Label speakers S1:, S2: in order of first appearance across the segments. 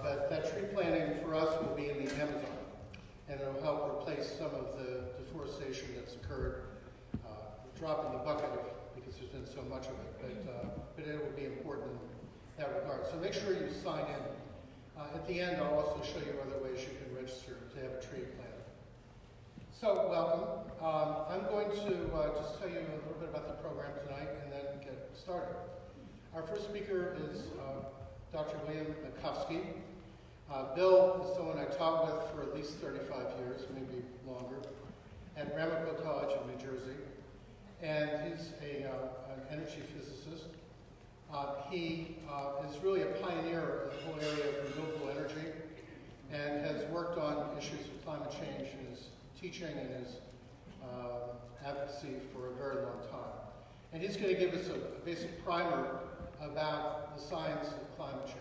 S1: But that tree planting for us will be in the Amazon, and it'll help replace some of the deforestation that's occurred. Drop in the bucket because there's been so much of it, but it will be important in that regard. So make sure you sign in. At the end, I'll also show you other ways you can register to have a tree planted. So welcome. I'm going to just tell you a little bit about the program tonight and then get started. Our first speaker is Dr. William Makowski. Bill is someone I taught with for at least 35 years, maybe longer, at Ramapo College in New Jersey. And he's an energy physicist. He is really a pioneer in the whole area of renewable energy and has worked on issues of climate change in his teaching and his advocacy for a very long time. And he's going to give us a basic primer about the science of climate change.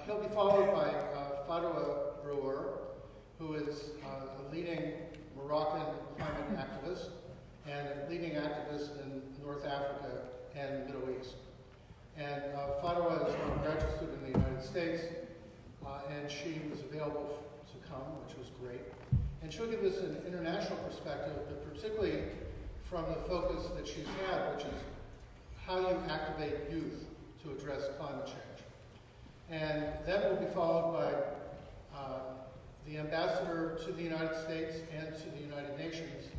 S1: He'll be followed by Fatwa Brewer, who is a leading Moroccan climate activist and a leading activist in North Africa and the Middle East. And Fatwa is a graduate student in the United States, and she was available to come, which was great. And she'll give us an international perspective, but particularly from the focus that she's had, which is how you activate youth to address climate change. And that will be followed by the ambassador to the United States and to the United Nations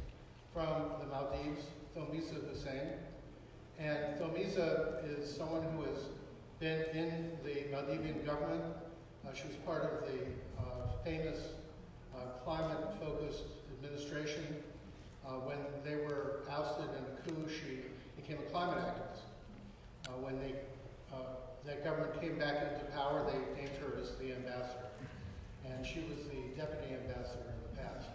S1: from the Maldives, Thomisa Hussein. And Thomisa is someone who has been in the Maldivian government. She was part of the famous climate-focused administration. When they were ousted in a coup, she became a climate activist. When that government came back into power, they named her as the ambassador. And she was the deputy ambassador in the past.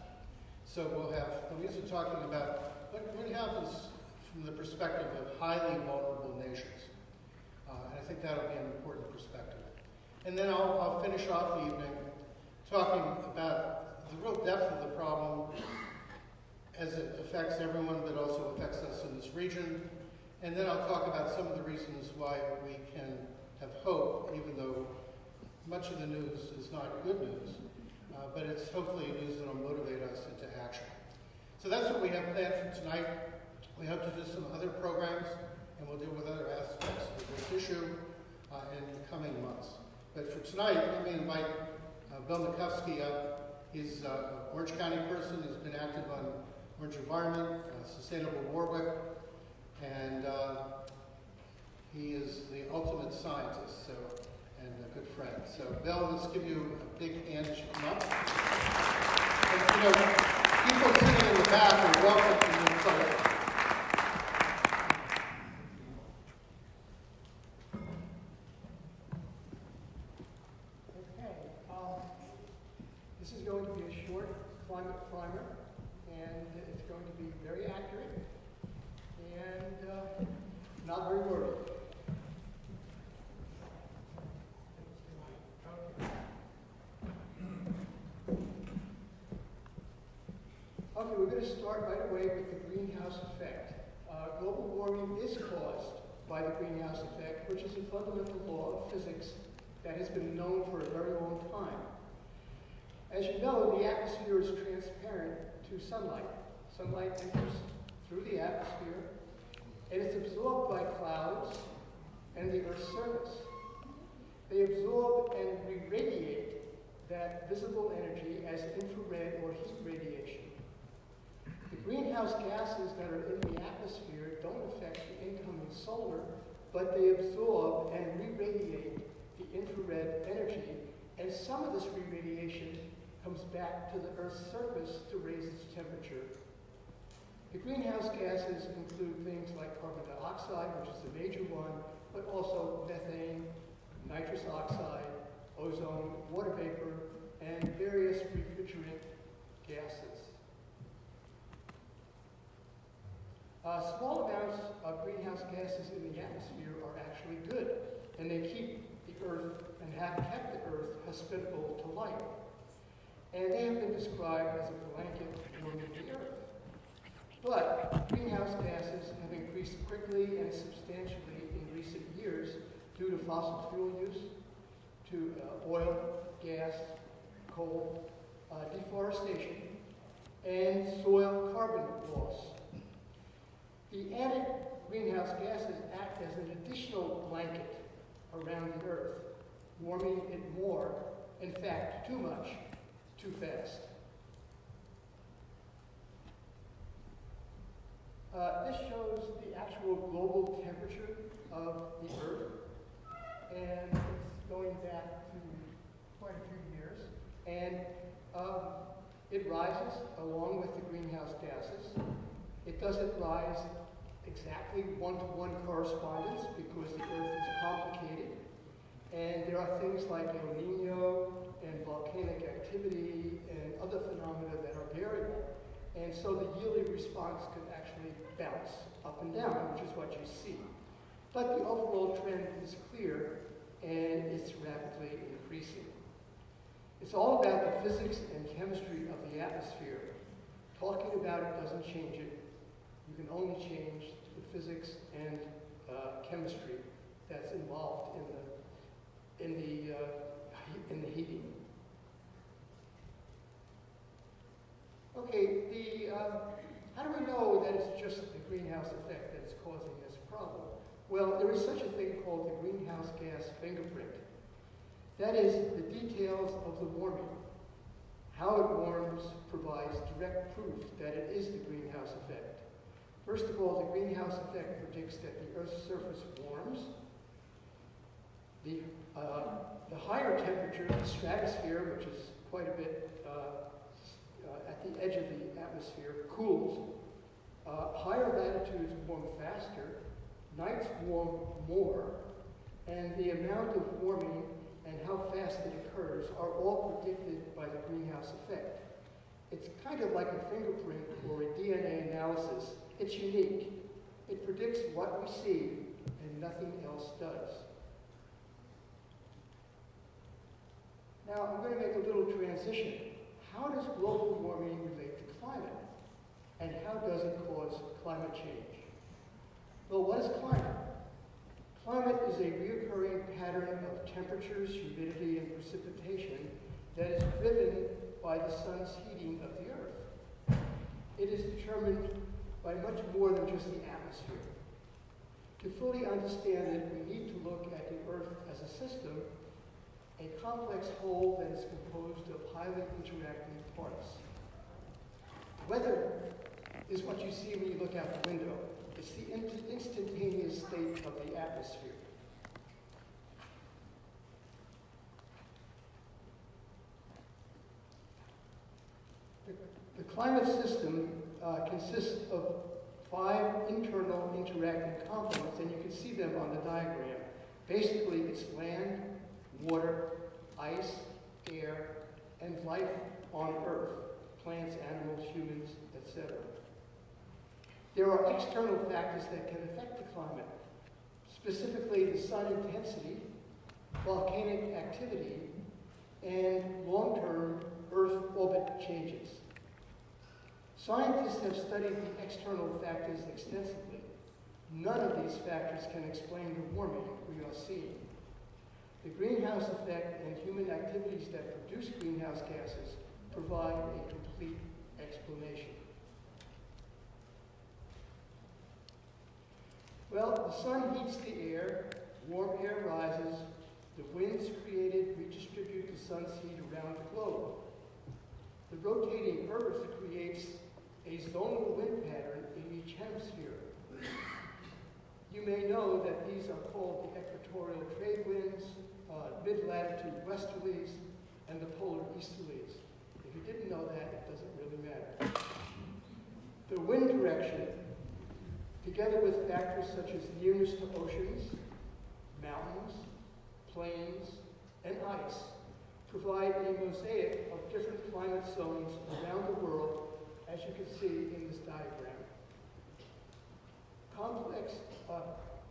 S1: So we'll have Thomisa talking about what happens from the perspective of highly vulnerable nations. And I think that'll be an important perspective. And then I'll finish off the evening talking about the real depth of the problem as it affects everyone, but also affects us in this region. And then I'll talk about some of the reasons why we can have hope, even though much of the news is not good news, but it's hopefully news that will motivate us into action. So that's what we have planned for tonight. We hope to do some other programs, and we'll deal with other aspects of this issue in the coming months. But for tonight, let me invite Bill Makowski up. He's an Orange County person. He's been active on Orange Environment, Sustainable Warwick, and he is the ultimate scientist, and a good friend. So, Bill, let's give you a big hand as you come up. And, people sitting in the back are welcome to the inside.
S2: This is going to be a short climate primer, and it's going to be very accurate and not very wordy. Okay, we're going to start right away with the greenhouse effect. Global warming is caused by the greenhouse effect, which is a fundamental law of physics that has been known for a very long time. As you know, the atmosphere is transparent to sunlight. Sunlight enters through the atmosphere, and it's absorbed by clouds and the Earth's surface. They absorb and re-radiate that visible energy as infrared or heat radiation. The greenhouse gases that are in the atmosphere don't affect the incoming solar, but they absorb and re-radiate the infrared energy, and some of this re-radiation comes back to the Earth's surface to raise its temperature. The greenhouse gases include things like carbon dioxide, which is the major one, but also methane, nitrous oxide, ozone, water vapor, and various refrigerant gases. Small amounts of greenhouse gases in the atmosphere are actually good, and they keep the Earth and have kept the Earth hospitable to life. And they have been described as a blanket warming the Earth. But greenhouse gases have increased quickly and substantially in recent years due to fossil fuel use, to coal, deforestation, and soil carbon loss. The added greenhouse gases act as an additional blanket around the Earth, warming it more, in fact, too much, too fast. This shows the actual global temperature of the Earth, and it's going back to quite a few years. And it rises along with the greenhouse gases. It doesn't rise exactly one-to-one correspondence because the Earth is complicated. And there are things like El Nino and volcanic activity and other phenomena that are variable. And so the yearly response could actually bounce up and down, which is what you see. But the overall trend is clear, and it's rapidly increasing. It's all about the physics and chemistry of the atmosphere. Talking about it doesn't change it. You can only change the physics and chemistry that's involved in the heating. Okay, how do we know that it's just the greenhouse effect that's causing this problem? Well, there is such a thing called the greenhouse gas fingerprint. That is, the details of the warming. How it warms provides direct proof that it is the greenhouse effect. First of all, the greenhouse effect predicts that the Earth's surface warms. The higher temperature, the stratosphere, which is quite a bit at the edge of the atmosphere, cools. Higher latitudes warm faster, nights warm more, and the amount of warming and how fast it occurs are all predicted by the greenhouse effect. It's kind of like a fingerprint or a DNA analysis. It's unique. It predicts what we see and nothing else does. Now, I'm going to make a little transition. How does global warming relate to climate? And how does it cause climate change? Well, what is climate? Climate is a recurring pattern of temperatures, humidity, and precipitation that is driven by the sun's heating of the Earth. It is determined by much more than just the atmosphere. To fully understand it, we need to look at the Earth as a system, a complex whole that is composed of highly interacting parts. Weather is what you see when you look out the window. It's the instantaneous state of the atmosphere. The climate system consists of 5 internal interacting components, and you can see them on the diagram. Basically, it's land, water, ice, air, and life on Earth, plants, animals, humans, etc. There are external factors that can affect the climate, specifically the sun intensity, volcanic activity, and long-term Earth orbit changes. Scientists have studied the external factors extensively. None of these factors can explain the warming we are seeing. The greenhouse effect and human activities that produce greenhouse gases provide a complete explanation. Well, the sun heats the air, warm air rises, the winds created redistribute the sun's heat around the globe. The rotating Earth creates a zonal wind pattern in each hemisphere. You may know that these are called the equatorial trade winds, mid-latitude westerlies, and the polar easterlies. If you didn't know that, it doesn't really matter. The wind direction, together with factors such as nearness to oceans, mountains, plains, and ice, provide a mosaic of different climate zones around the world, as you can see in this diagram.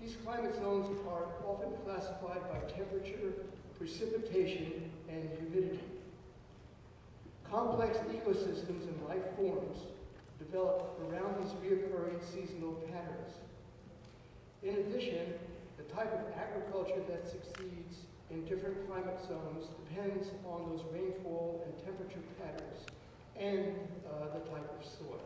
S2: These climate zones are often classified by temperature, precipitation, and humidity. Complex ecosystems and life forms develop around these recurring seasonal patterns. In addition, the type of agriculture that succeeds in different climate zones depends on those rainfall and temperature patterns and the type of soil.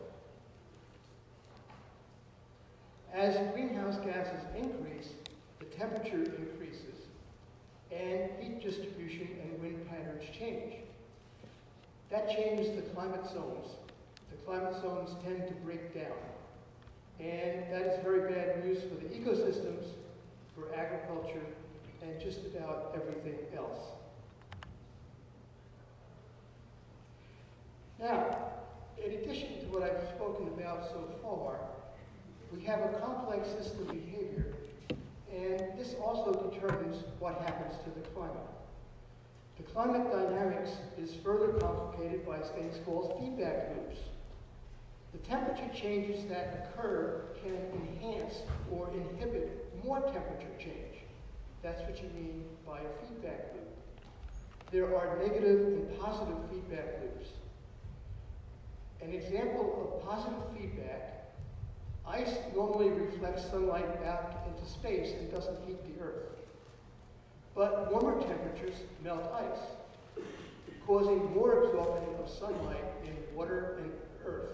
S2: As greenhouse gases increase, the temperature increases, and heat distribution and wind patterns change. That changes the climate zones. The climate zones tend to break down, and that is very bad news for the ecosystems, for agriculture, and just about everything else. Now, in addition to what I've spoken about so far, we have a complex system behavior, and this also determines what happens to the climate. The climate dynamics is further complicated by things called feedback loops. The temperature changes that occur can enhance or inhibit more temperature change. That's what you mean by a feedback loop. There are negative and positive feedback loops. An example of positive feedback: ice normally reflects sunlight back into space and doesn't heat the Earth. But warmer temperatures melt ice, causing more absorption of sunlight in water and Earth.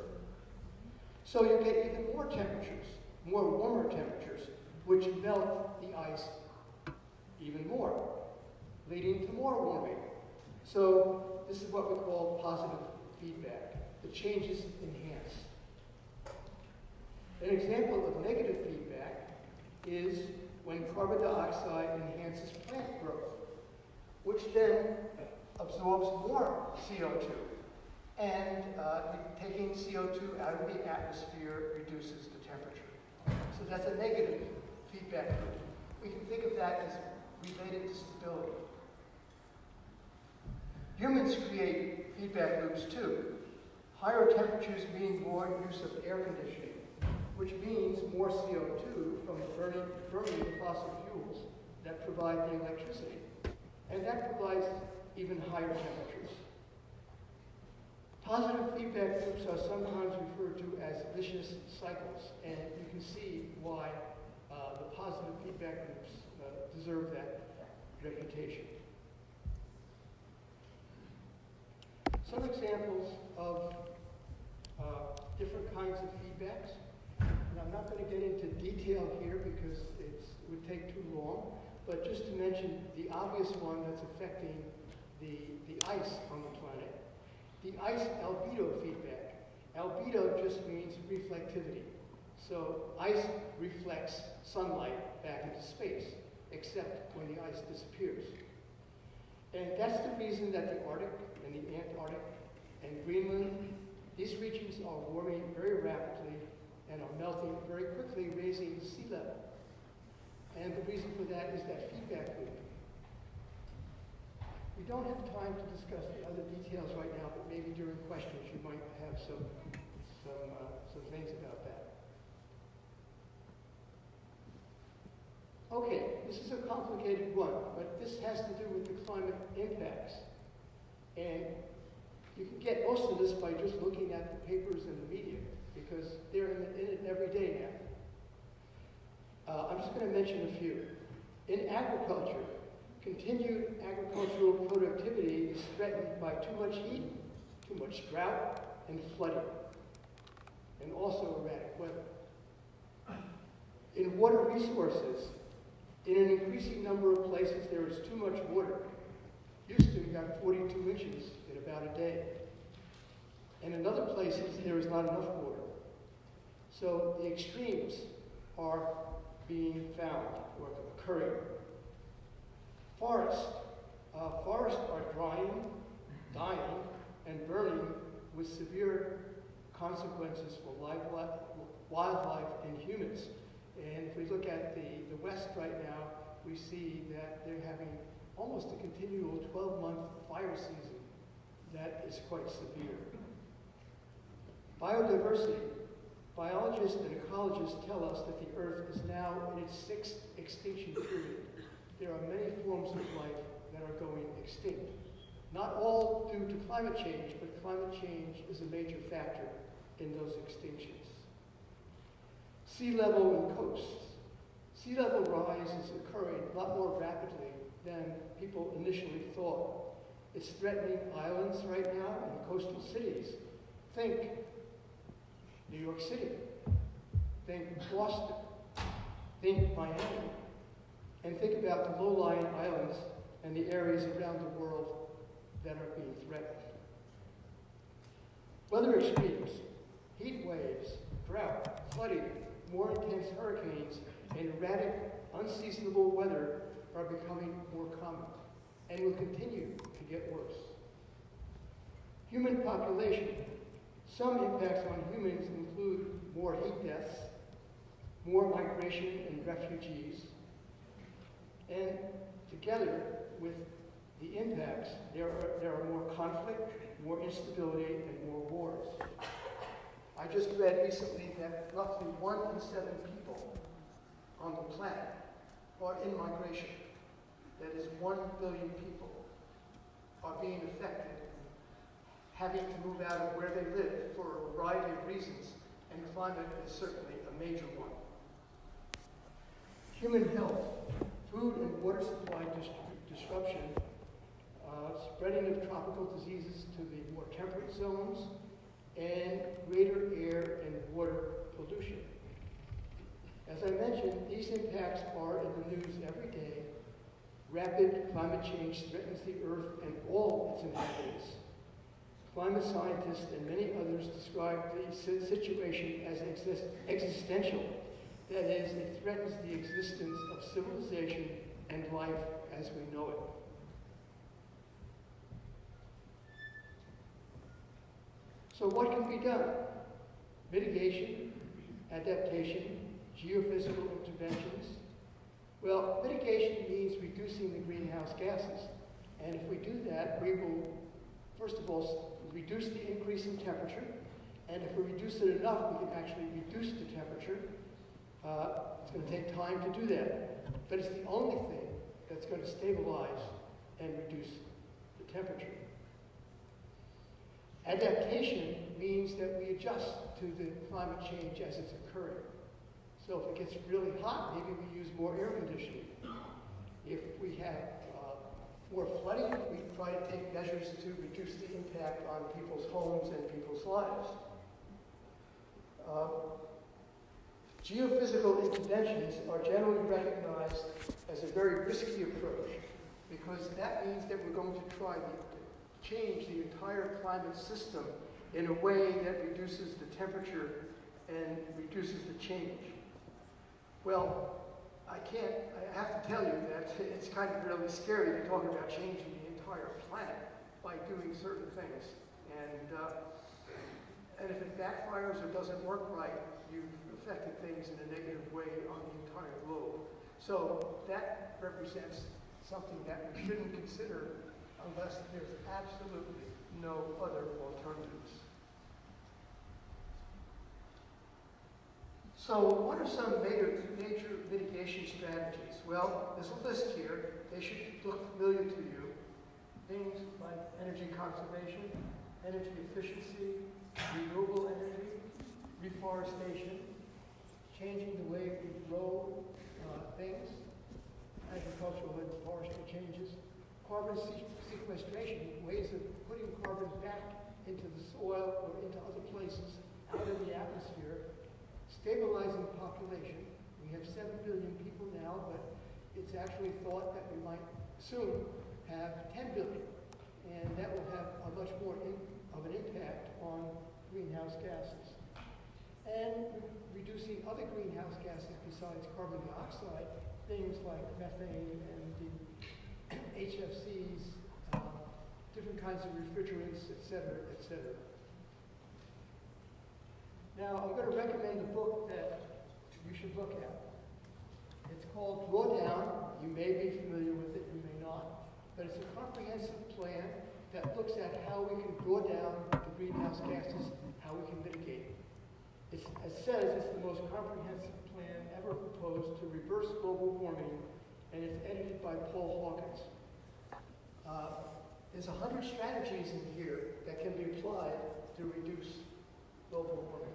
S2: So you get even more temperatures, more warmer temperatures, which melt the ice even more, leading to more warming. So this is what we call positive feedback. The changes enhance. An example of negative feedback is when carbon dioxide enhances plant growth, which then absorbs more CO2. And taking CO2 out of the atmosphere reduces the temperature. So that's a negative feedback loop. We can think of that as related to stability. Humans create feedback loops too. Higher temperatures mean more use of air conditioning, which means more CO2 from burning fossil fuels that provide the electricity. And that provides even higher temperatures. Positive feedback loops are sometimes referred to as vicious cycles, and you can see why the positive feedback loops deserve that reputation. Some examples of different kinds of feedbacks. And I'm not going to get into detail here because it would take too long, but just to mention the obvious one that's affecting the ice on the planet. The ice albedo feedback. Albedo just means reflectivity. So ice reflects sunlight back into space, except when the ice disappears. And that's the reason that the Arctic and the Antarctic and Greenland, these regions are warming very rapidly and are melting very quickly, raising the sea level. And the reason for that is that feedback loop. We don't have time to discuss the other details right now, but maybe during questions you might have some things about that. Okay, this is a complicated one, but this has to do with the climate impacts. And you can get most of this by just looking at the papers and the media, because they're in it every day now. I'm just going to mention a few. In agriculture, continued agricultural productivity is threatened by too much heat, too much drought, and flooding, and also erratic weather. In water resources, in an increasing number of places there is too much water. Houston got 42 inches in about a day. And in other places there is not enough water. So the extremes are being found or occurring. Forests are drying, dying, and burning with severe consequences for wildlife and humans. And if we look at the West right now, we see that they're having almost a continual 12-month fire season that is quite severe. Biodiversity. Biologists and ecologists tell us that the Earth is now in its 6th extinction period. There are many forms of life that are going extinct. Not all due to climate change, but climate change is a major factor in those extinctions. Sea level and coasts. Sea level rise is occurring a lot more rapidly than people initially thought. It's threatening islands right now and coastal cities. Think New York City. Think Boston. Think Miami. And think about the low-lying islands and the areas around the world that are being threatened. Weather extremes, heat waves, drought, flooding, more intense hurricanes, and erratic, unseasonable weather are becoming more common and will continue to get worse. Human population. Some impacts on humans include more heat deaths, more migration and refugees, and together with the impacts, there are more conflict, more instability, and more wars. I just read recently that roughly 1 in 7 people on the planet are in migration. That is, 1 billion people are being affected, having to move out of where they live for a variety of reasons, and climate is certainly a major one. Human health, food and water supply disruption, spreading of tropical diseases to the more temperate zones, and greater air and water pollution. As I mentioned, these impacts are in the news every day. Rapid climate change threatens the Earth and all its inhabitants. Climate scientists and many others describe the situation as existential. That is, it threatens the existence of civilization and life as we know it. So what can be done? Mitigation, adaptation, geophysical interventions. Well, mitigation means reducing the greenhouse gases. And if we do that, we will, first of all, reduce the increase in temperature. And if we reduce it enough, we can actually reduce the temperature. It's going to take time to do that. But it's the only thing that's going to stabilize and reduce the temperature. Adaptation means that we adjust to the climate change as it's occurring. So if it gets really hot, maybe we use more air conditioning. If we have more flooding, we try to take measures to reduce the impact on people's homes and people's lives. Geophysical interventions are generally recognized as a very risky approach because that means that we're going to try to change the entire climate system in a way that reduces the temperature and reduces the change. Well, I have to tell you that it's kind of really scary to talk about changing the entire planet by doing certain things. And if it backfires or doesn't work right, you've affected things in a negative way on the entire globe. So that represents something that we shouldn't consider unless there's absolutely no other alternatives. So what are some major mitigation strategies? Well, there's a list here. They should look familiar to you. Things like energy conservation, energy efficiency, renewable energy, reforestation, changing the way we grow things, agricultural and forestry changes, carbon sequestration, ways of putting carbon back into the soil or into other places out in the atmosphere, stabilizing population. We have 7 billion people now, but it's actually thought that we might soon have 10 billion, and that will have a much more of an impact on greenhouse gases. And reducing other greenhouse gases besides carbon dioxide, things like methane and the HFCs, different kinds of refrigerants, et cetera, et cetera. Now, I'm going to recommend a book that you should look at. It's called Drawdown. You may be familiar with it, you may not. But it's a comprehensive plan that looks at how we can draw down the greenhouse gases, how we can mitigate it. It says it's the most comprehensive plan ever proposed to reverse global warming, and it's edited by Paul Hawkins. There's 100 strategies in here that can be applied to reduce global warming.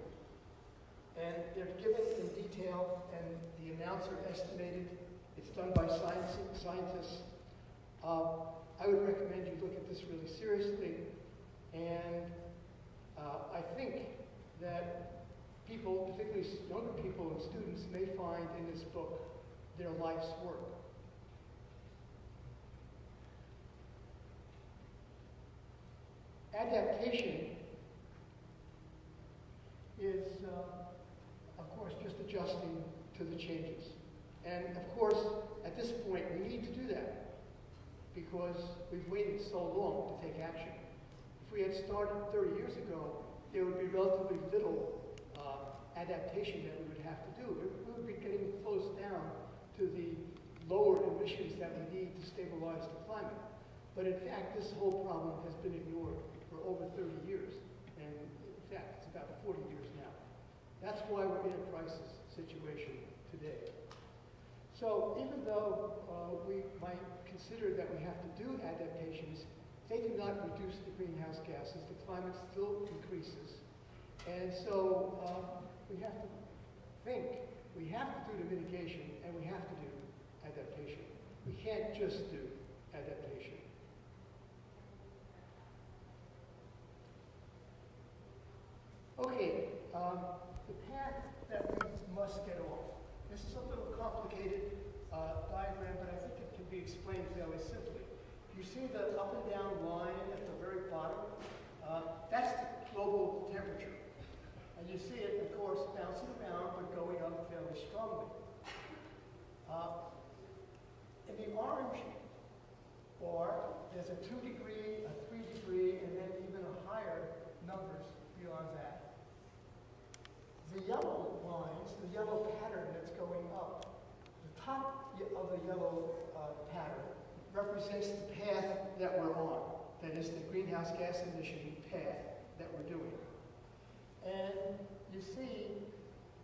S2: And they're given in detail, and the amounts are estimated. It's done by scientists. I would recommend you look at this really seriously, and I think that people, particularly younger people and students, may find in this book their life's work. Adaptation is, of course, just adjusting to the changes. And of course, at this point, we need to do that because we've waited so long to take action. If we had started 30 years ago, there would be relatively little adaptation that we would have to do. We would be getting close down to the lower emissions that we need to stabilize the climate. But in fact, this whole problem has been ignored for over 30 years. And in fact, it's about 40 years now. That's why we're in a crisis situation today. So even though we might consider that we have to do adaptations, they do not reduce the greenhouse gases. The climate still increases. And so we have to think, we have to do the mitigation, and we have to do adaptation. We can't just do adaptation. Okay, the path that we must get off. This is a little complicated diagram, but I think it can be explained fairly simply. You see the up and down line at the very bottom? That's the global temperature. And you see it, of course, bouncing around, but going up fairly strongly. In the orange bar, there's a 2 degree, a 3 degree, and then even a higher numbers beyond that. The yellow lines, the yellow pattern that's going up, the top of the yellow pattern represents the path that we're on. That is the greenhouse gas emission path that we're doing. And you see,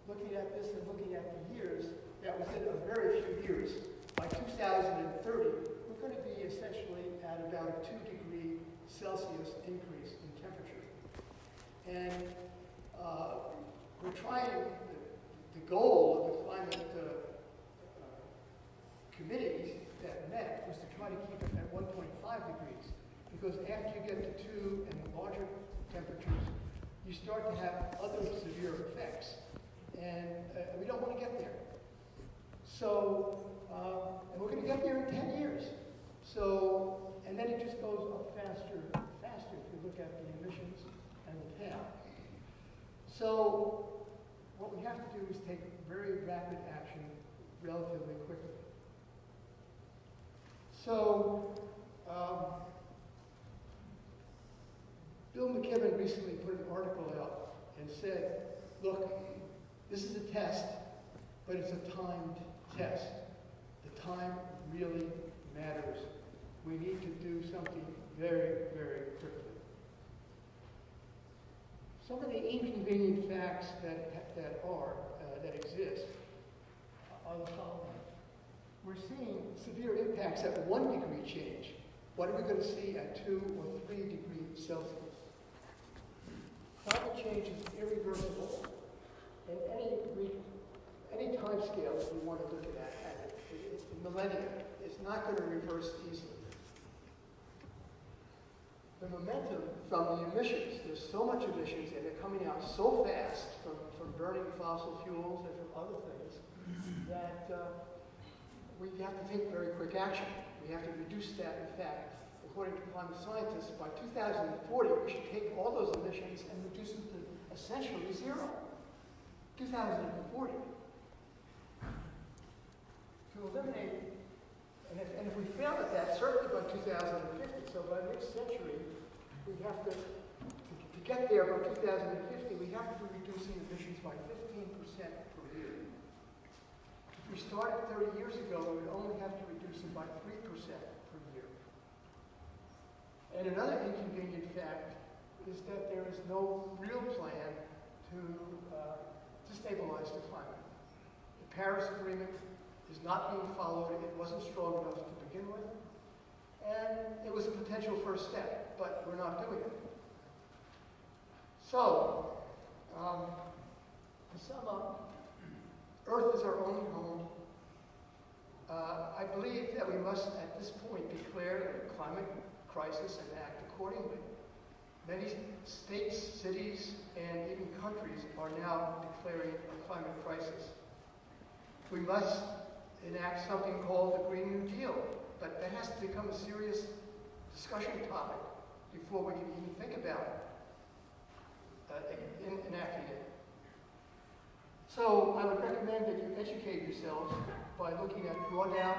S2: looking at this and looking at the years, that within a very few years, by 2030, we're going to be essentially at about a 2 degree Celsius increase in temperature. And we're trying, the goal of the climate committees that met was to try to keep it at 1.5 degrees. Because after you get to 2 and larger temperatures, you start to have other severe effects. And we don't want to get there. So, and we're going to get there in 10 years. So, and then it just goes up faster and faster if you look at the emissions and the path. So, what we have to do is take very rapid action relatively quickly. So, Bill McKibben recently put an article out and said, look, this is a test, but it's a timed test. The time really matters. We need to do something very, very quickly. Some of the inconvenient facts that exist are the following. We're seeing severe impacts at 1 degree change. What are we going to see at 2 or 3 degrees Celsius? Climate change is irreversible, and any time scale that we want to look at it, millennia, is not going to reverse easily. The momentum from the emissions, there's so much emissions and they're coming out so fast from burning fossil fuels and from other things that we have to take very quick action. We have to reduce that. In fact, according to climate scientists, by 2040, we should take all those emissions and reduce them to essentially zero. 2040. To eliminate, and if we fail at that, certainly by 2050, so by mid-century, we have to get there by 2050, we have to be reducing emissions by 15% per year. If we started 30 years ago, we would only have to reduce them by 3% per year. And another inconvenient fact is that there is no real plan to stabilize the climate. The Paris Agreement is not being followed. It wasn't strong enough to begin with. And it was a potential first step, but we're not doing it. So, to sum up, Earth is our only home. I believe that we must, at this point, declare a climate crisis and act accordingly. Many states, cities, and even countries are now declaring a climate crisis. We must enact something called the Green New Deal, but that has to become a serious discussion topic before we can even think about enacting it. So I would recommend that you educate yourselves by looking at Drawdown.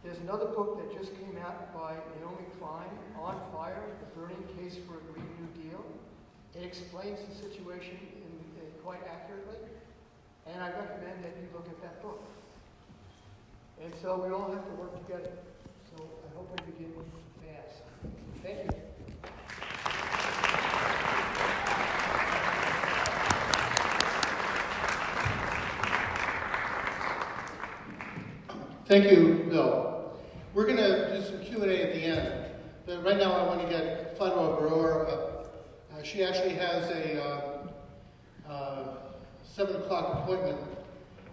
S2: There's another book that just came out by Naomi Klein, On Fire, The Burning Case for a Green New Deal. It explains the situation quite accurately, and I recommend that you look at that book. And so we all have to work together. So I hope we begin fast. Thank you.
S1: Thank you, Bill. We're going to do some Q&A at the end. But right now I want to get Fatma Brewer up. She actually has a 7 o'clock appointment,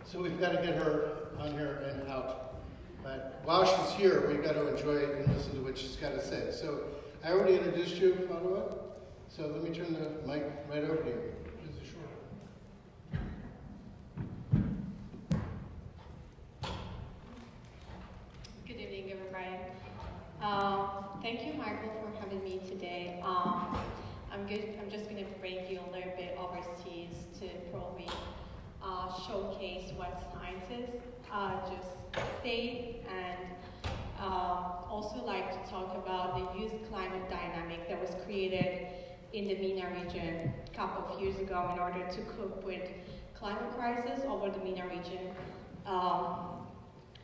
S1: so we've got to get her on here and out. But while she's here, we've got to enjoy it and listen to what she's got to say. So I already introduced you, Fatma, so let me turn the mic right over to you. This is short.
S3: Good evening, everybody. Thank you, Michael, for having me today. I'm just going to bring you a little bit overseas to probably showcase what scientists just say, and also like to talk about the youth climate dynamic that was created in the MENA region a couple of years ago in order to cope with climate crisis over the MENA region,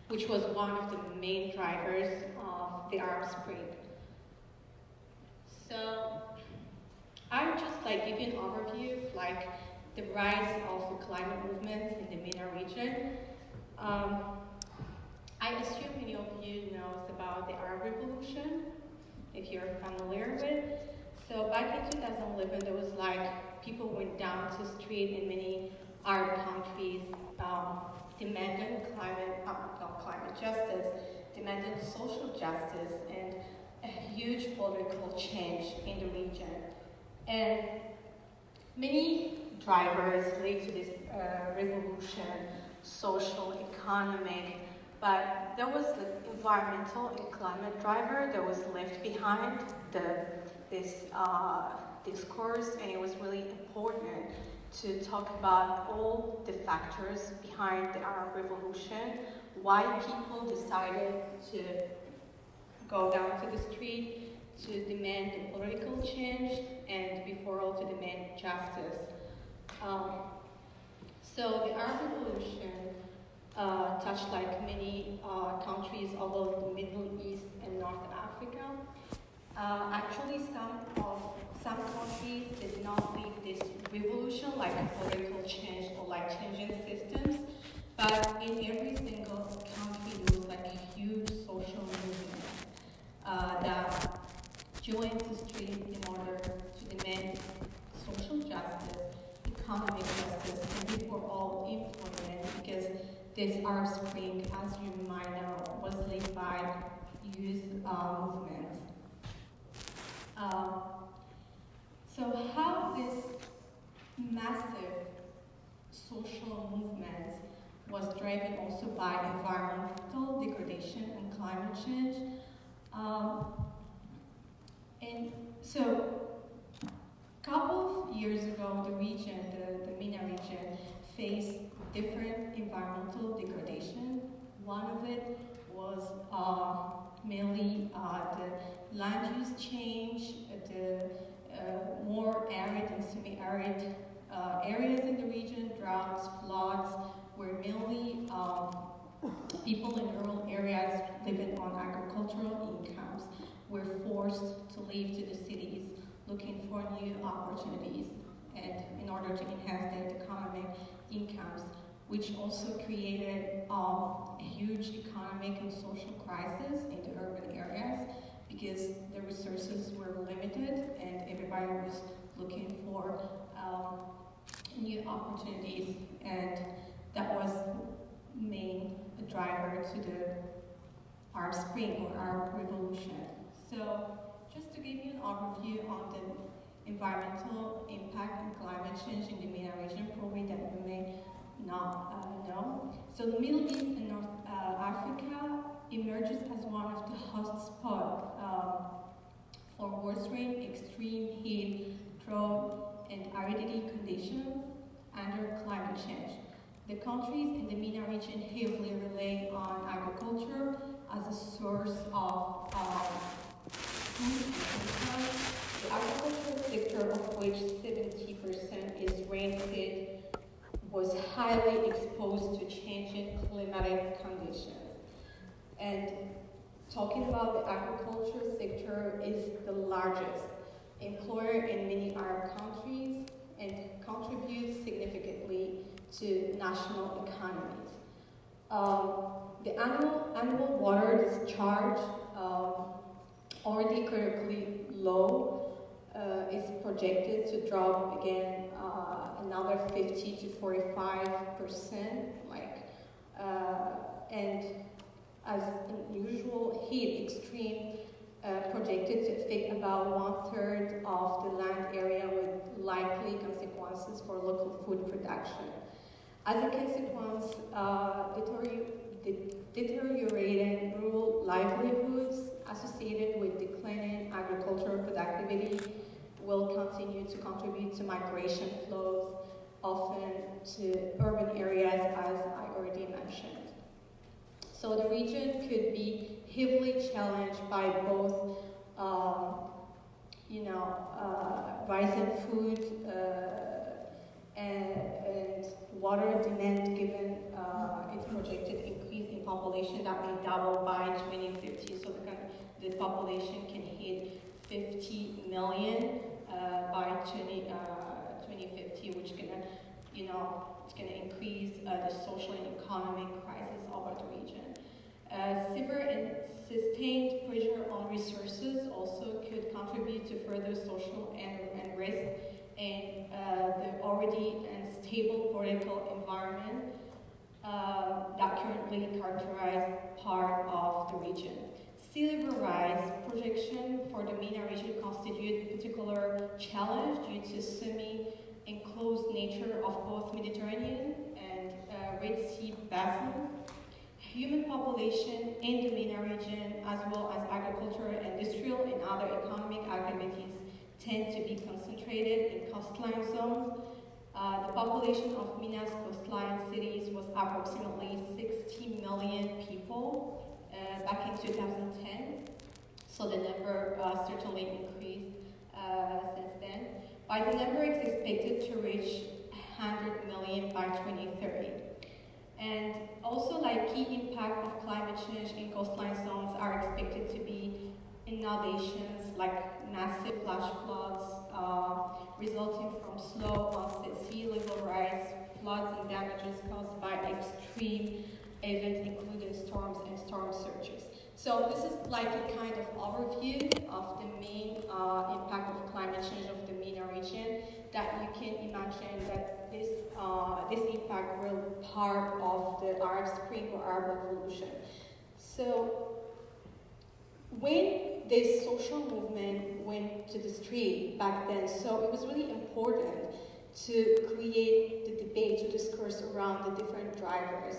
S3: which was one of the main drivers of the Arab Spring. So I would just like give you an overview of like the rise of the climate movements in the MENA region. I assume many of you know about the Arab Revolution, if you're familiar with it. So back in 2011, there was like people went down to the street in many Arab countries, demanding climate justice, demanding social justice, and a huge political change in the region. And many drivers lead to this revolution, social, economic, but there was the environmental and climate driver that was left behind this discourse, and it was really important to talk about all the factors behind the Arab Revolution, why people decided to go down to the street to demand political change and before all to demand justice. So the Arab Revolution touched like many countries all over the Middle East and North Africa. Actually, some countries did not lead this revolution like a political change or like changing systems, but in every single country there was like a huge social movement that joined the street in order to demand social justice, economic justice, and before all employment, because this Arab Spring, as you might know, was led by youth movement. So how this massive social movement was driven also by environmental degradation and climate change. And so a couple of years ago, the region, the MENA region, faced different environmental degradation. One of it was mainly the land use change, the more arid and semi-arid areas in the region, droughts, floods, where mainly people in rural areas living on agricultural incomes were forced to leave to the cities looking for new opportunities and in order to enhance their economic incomes, which also created a huge economic and social crisis in the urban areas because the resources were limited and everybody was looking for new opportunities, and that was main a driver to the Arab Spring or Arab Revolution. So just to give you an overview on the environmental impact and climate change in the MENA region, probably that you may not know. So the Middle East and North Africa emerges as one of the hotspots for worsening extreme heat, drought, and aridity conditions under climate change. The countries in the MENA region heavily rely on agriculture as a source of food and income. The agricultural sector, of which 70% is rain-fed, was highly exposed to changing climatic conditions. And talking about the agricultural sector is the largest employer in many Arab countries and contributes significantly to national economies. The annual water discharge, already critically low, is projected to drop again another 50 to 45%, and as unusual heat extreme projected to affect about 1/3 of the land area with likely consequences for local food production. As a consequence, deteriorating rural livelihoods associated with declining agricultural productivity will continue to contribute to migration flows, often to urban areas, as I already mentioned. So the region could be heavily challenged by both, rising food and water demand, given its projected increase in population that may double by 2050. So the population can hit 50 million by 2050, which it's gonna increase the social and economic crisis over the region. Severe and sustained pressure on resources also could contribute to further social unrest and the already unstable political environment that currently characterize part of the region. Sea level rise projection for the MENA region constitute a particular challenge due to semi-enclosed nature of both Mediterranean and Red Sea basins. Human population in the MENA region, as well as agricultural, industrial, and other economic activities, tend to be concentrated in coastline zones. The population of MENA's coastline cities was approximately 60 million people back in 2010. So the number certainly increased since then. By the number is expected to reach 100 million by 2030. And also, key impact of climate change in coastline zones are expected to be inundations, like massive flash floods resulting from slow onset sea level rise, floods and damages caused by extreme events, including storms and storm surges. So this is a kind of overview of the main impact of climate change of the MENA region, that you can imagine that this impact will be part of the Arab Spring or Arab Revolution. So when this social movement went to the street back then, so it was really important to create the debate, to discourse around the different drivers,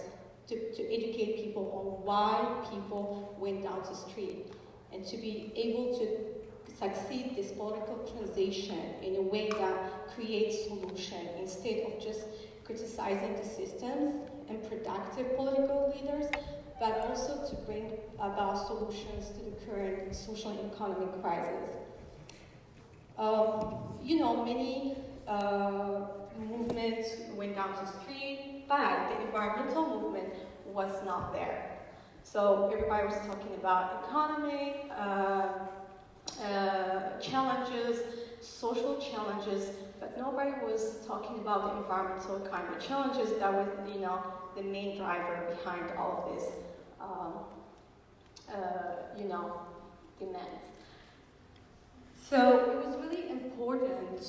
S3: to educate people on why people went down the street, and to be able to succeed this political transition in a way that creates solution instead of just criticizing the systems and productive political leaders, but also to bring about solutions to the current social and economic crisis. Many movements went down the street, but the environmental movement was not there. So everybody was talking about economic challenges, social challenges, but nobody was talking about the environmental climate challenges that was, the main driver behind all of this, demands. So it was really important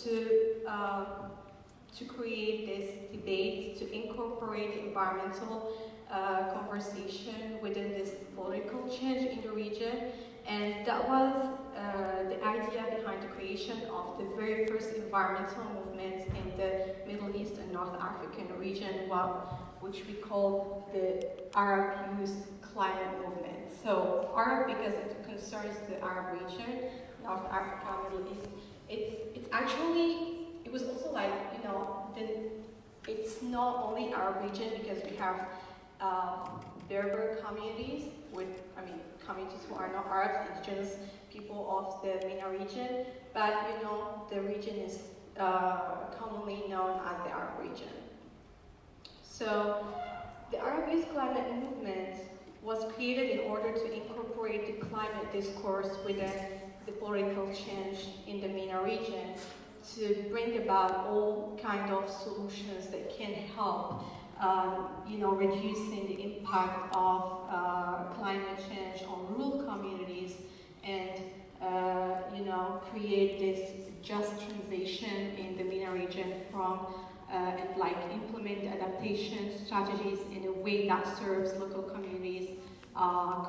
S3: to create this debate, to incorporate environmental conversation within this political change in the region. And that was the idea behind the creation of the very first environmental movement in the Middle East and North African region, which we call the Arab Youth Climate Movement. So Arab because it concerns the Arab region, North Africa, Middle East. It's actually, it was also like, you know, it's not only Arab region because we have Berber communities communities who are not Arabs, indigenous people of the MENA region, but you know, the region is commonly known as the Arab region. So the Arab Youth Climate Movement was created in order to incorporate the climate discourse within the political change in the MENA region, to bring about all kind of solutions that can help reducing the impact of climate change on rural communities and create this just transition in the MENA region from and implement adaptation strategies in a way that serves local communities'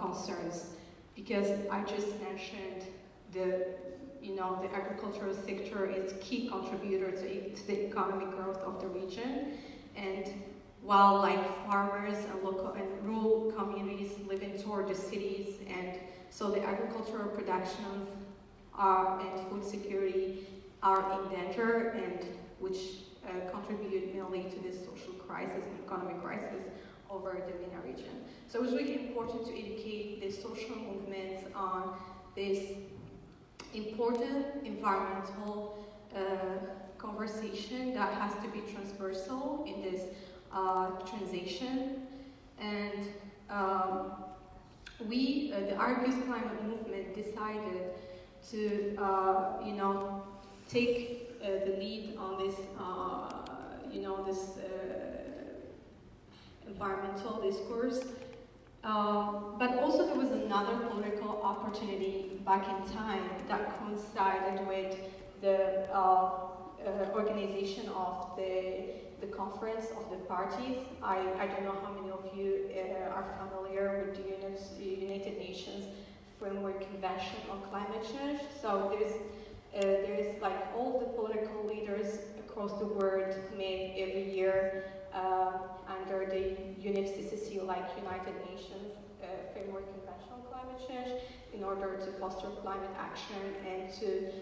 S3: concerns. Because I just mentioned the agricultural sector is key contributor to the economic growth of the region, and while farmers and local and rural communities living toward the cities, and so the agricultural productions and food security are in danger, and which contribute mainly to this social crisis and economic crisis over the MENA region. So it was really important to educate the social movements on this important environmental conversation that has to be transversal in this transition. And the Arab Youth Climate Movement decided to, take the lead on this, environmental discourse. But also there was another political opportunity back in time that coincided with the organization of the conference of the parties. I don't know how many of you are familiar with the United Nations Framework Convention on Climate Change. So there's all the political leaders across the world meet every year under the UNFCCC, United Nations Framework Convention on Climate Change, in order to foster climate action and to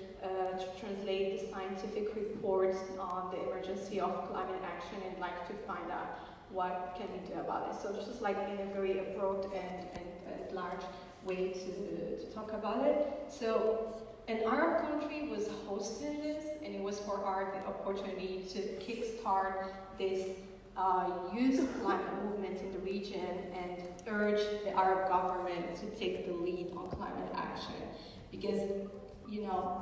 S3: translate the scientific reports on the emergency of climate action and to find out what can we do about it. So this is in a very broad and large way to talk about it. So an Arab country was hosting this, and it was for our the opportunity to kickstart this youth climate movement in the region and urge the Arab government to take the lead on climate action. Because,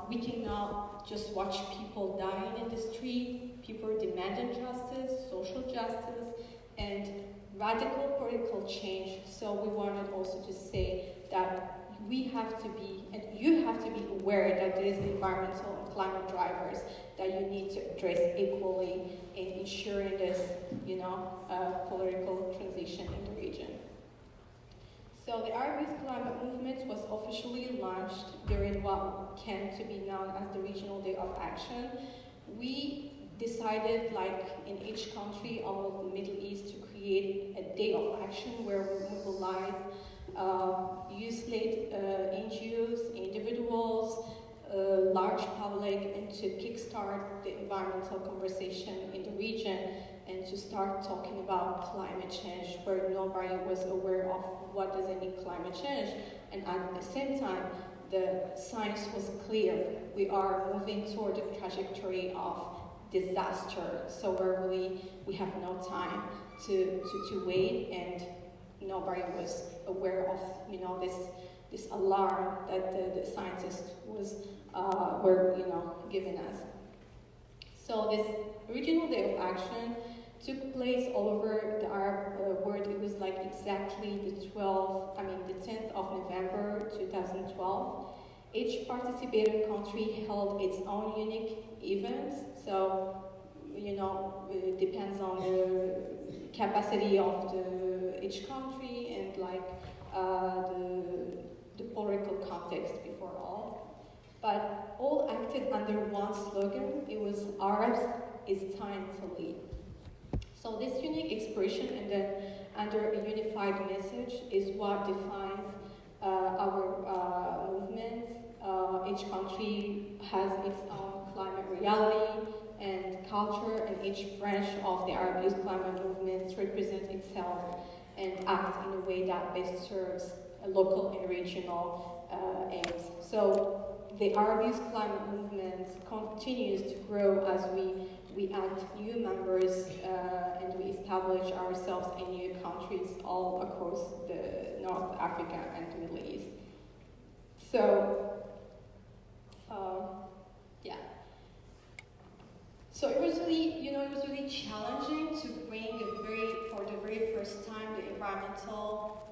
S3: we cannot just watch people dying in the street, people demanding justice, social justice, and radical political change. So we wanted also to say that we have to be, and you have to be aware that there is environmental and climate drivers that you need to address equally in ensuring this, political transition in the region. So the Arab Youth Climate Movement was officially launched during what came to be known as the Regional Day of Action. We decided, in each country of the Middle East, to create a day of action where we mobilize youth-led NGOs, individuals, large public, and to kickstart the environmental conversation in the region and to start talking about climate change where nobody was aware of what does it mean climate change. And at the same time, the science was clear. We are moving toward the trajectory of disaster. So we have no time to wait, and nobody was aware of this alarm that the scientists were giving us. So this regional day of action took place all over the Arab world. It was exactly the 10th of November 2012. Each participating country held its own unique event. So depends on the capacity of each country and the political context before all. But all acted under one slogan. It was Arabs, it's time to lead. So this unique expression and then under a unified message is what defines our movement. Each country has its own climate reality and culture, and each branch of the Arab Youth Climate Movement represents itself and acts in a way that best serves local and regional aims. So the Arab Youth Climate Movement continues to grow as we add new members and we establish ourselves in new countries all across the North Africa and the Middle East. So, yeah. So it was really challenging to bring for the very first time the environmental,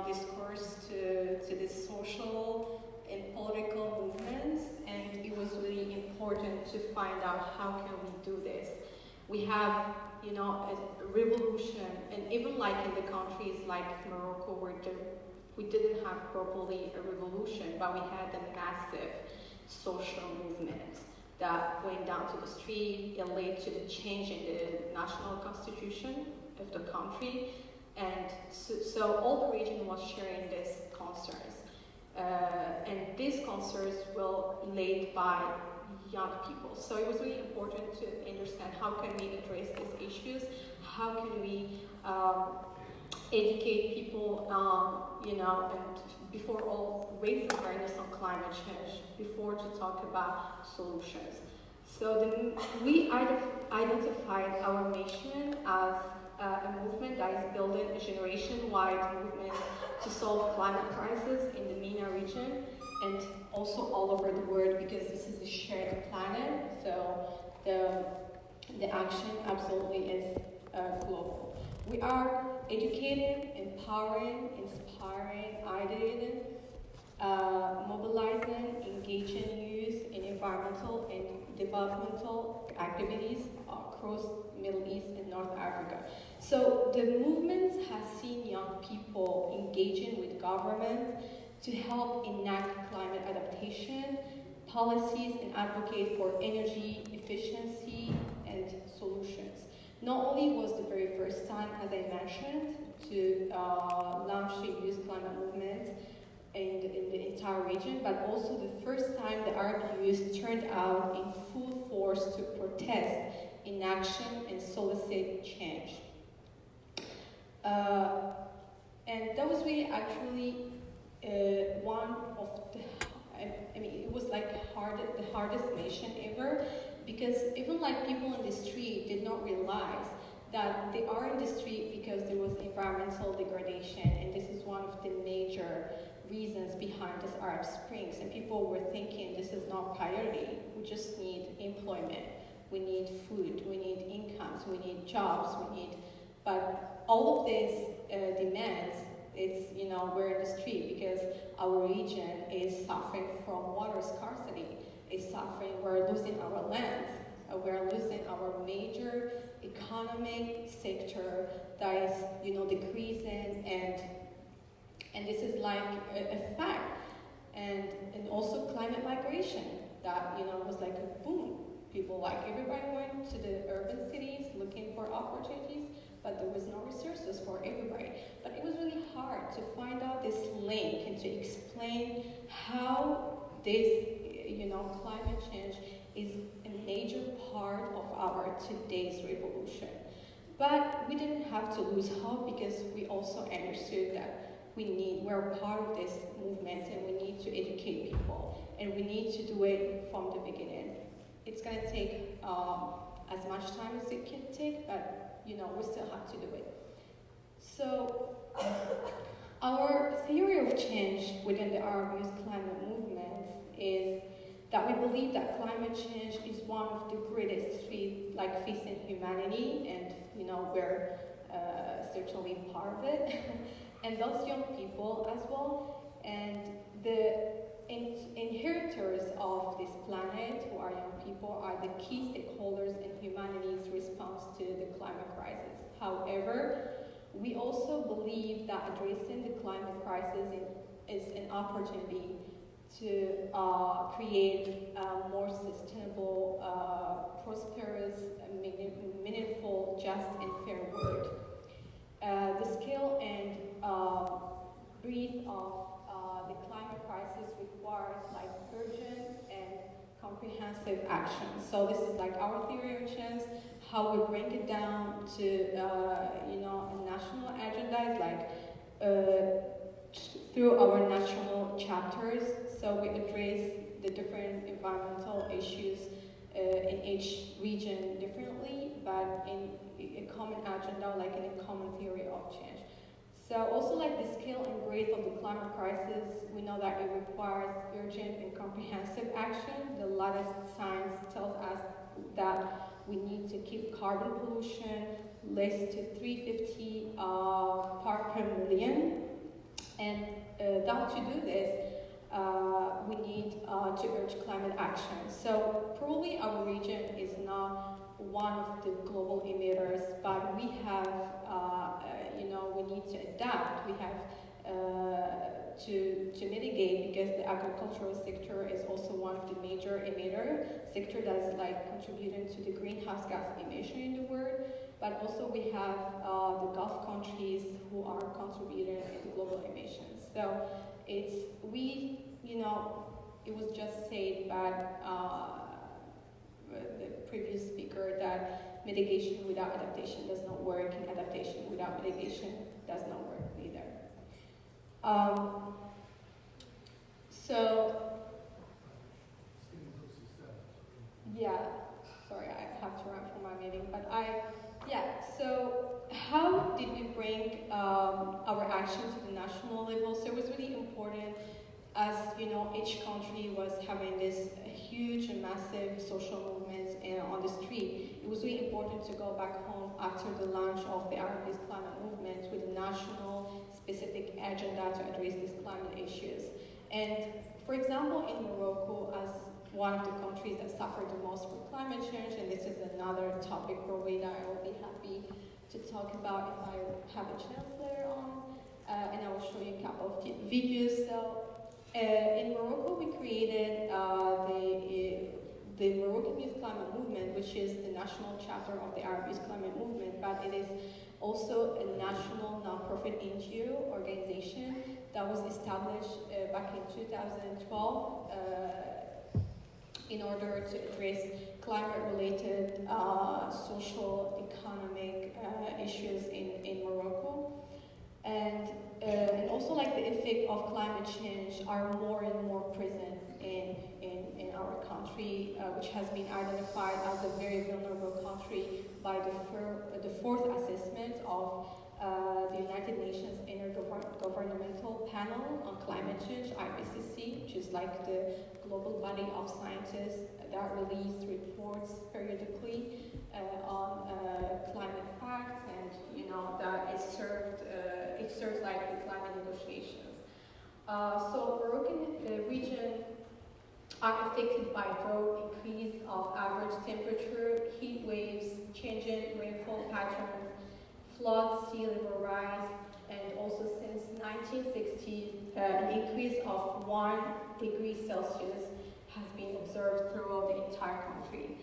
S3: discourse to the social and political movements, and it was really important to find out how can we do this. We have, a revolution, and even like in the countries like Morocco, where we didn't have properly a revolution, but we had a massive social movement that went down to the street. It led to the change in the national constitution of the country, and so all the region was sharing these concerns. And these concerns were led by young people. So it was really important to understand how can we address these issues, how can we educate people, and before all, raise awareness on climate change, before to talk about solutions. So we identified our mission as a movement that is building a generation-wide movement to solve climate crisis in the MENA region and also all over the world, because this is a shared planet. So the action absolutely is global. We are educating, empowering, inspiring, ideating, mobilizing, engaging youth in environmental and developmental activities across Middle East and North Africa. So the movement has seen young people engaging with government to help enact climate adaptation policies and advocate for energy efficiency and solutions. Not only was the very first time, as I mentioned, to launch the youth climate movement in the entire region, but also the first time the Arab youth turned out in full force to protest, inaction, and solicit change. And that was really actually one of the, it was like the hardest mission ever, because even like people in the street did not realize that they are in the street because there was environmental degradation, and this is one of the major reasons behind this Arab Springs. And people were thinking this is not priority, we just need employment, we need food, we need incomes, we need jobs, but all of these demands, it's, we're in the street because our region is suffering from water scarcity, is suffering, we're losing our lands, we're losing our major economic sector that is, decreasing, and this is like a fact. And also climate migration that, was like a boom. People, like everybody went to the urban cities looking for opportunities, but there was no resources for everybody. But it was really hard to find out this link and to explain how this, climate change is a major part of our today's revolution. But we didn't have to lose hope, because we also understood that we're part of this movement, and we need to educate people, and we need to do it from the beginning. It's going to take as much time as it can take, but we still have to do it. So our theory of change within the Arab Youth Climate Movement is that we believe that climate change is one of the greatest threats facing humanity, and we're certainly part of it, and those young people as well, and the inheritors of this planet, who are young people, are the key stakeholders in humanity's we also believe that addressing the climate crisis is an opportunity to create a more sustainable, prosperous, meaningful, just, and fair world. The scale and breadth of the climate crisis requires like urgent and comprehensive action. So this is like our theory of change. How we bring it down to a national agenda is like through our national chapters. So we address the different environmental issues in each region differently, but in a common agenda, like in a common theory of change. So also like the scale and breadth of the climate crisis, we know that it requires urgent and comprehensive action. The latest science tells us that we need to keep carbon pollution less to 350 part per million. And that to do this, we need to urge climate action. So probably our region is not one of the global emitters, but we have, we need to adapt. We have to mitigate, because the agricultural sector is also one of the major emitter sector that is like contributing to the greenhouse gas emission in the world. But also we have the Gulf countries who are contributing in the global emissions. So it was just said by the previous speaker that mitigation without adaptation does not work, and adaptation without mitigation does not work either. Sorry, I have to run for my meeting, but so how did we bring our action to the national level? So it was really important, as each country was having this huge and massive social movements on the street. It was really important to go back home after the launch of the Arab Peace climate movement with a national specific agenda to address these climate issues. And for example, in Morocco, as one of the countries that suffered the most from climate change, and this is another topic probably that I will be happy to talk about if I have a chance later on, and I will show you a couple of videos. So in Morocco, we created the Moroccan Youth Climate Movement, which is the national chapter of the Arab Youth Climate Movement, but it is also a national non-profit NGO organization that was established back in 2012 in order to address climate-related social, economic issues in Morocco. And also like the effect of climate change are more and more present in our country, which has been identified as a very vulnerable country by the fourth assessment of the United Nations Intergovernmental Panel on Climate Change, IPCC, which is like the global body of scientists that release reports periodically on climate facts, and that it serves like the climate negotiations. So Moroccan region are affected by drought, increase of average temperature, heat waves, changing rainfall patterns, floods, sea level rise, and also since 1960, an increase of 1 degree Celsius has been observed throughout the entire country.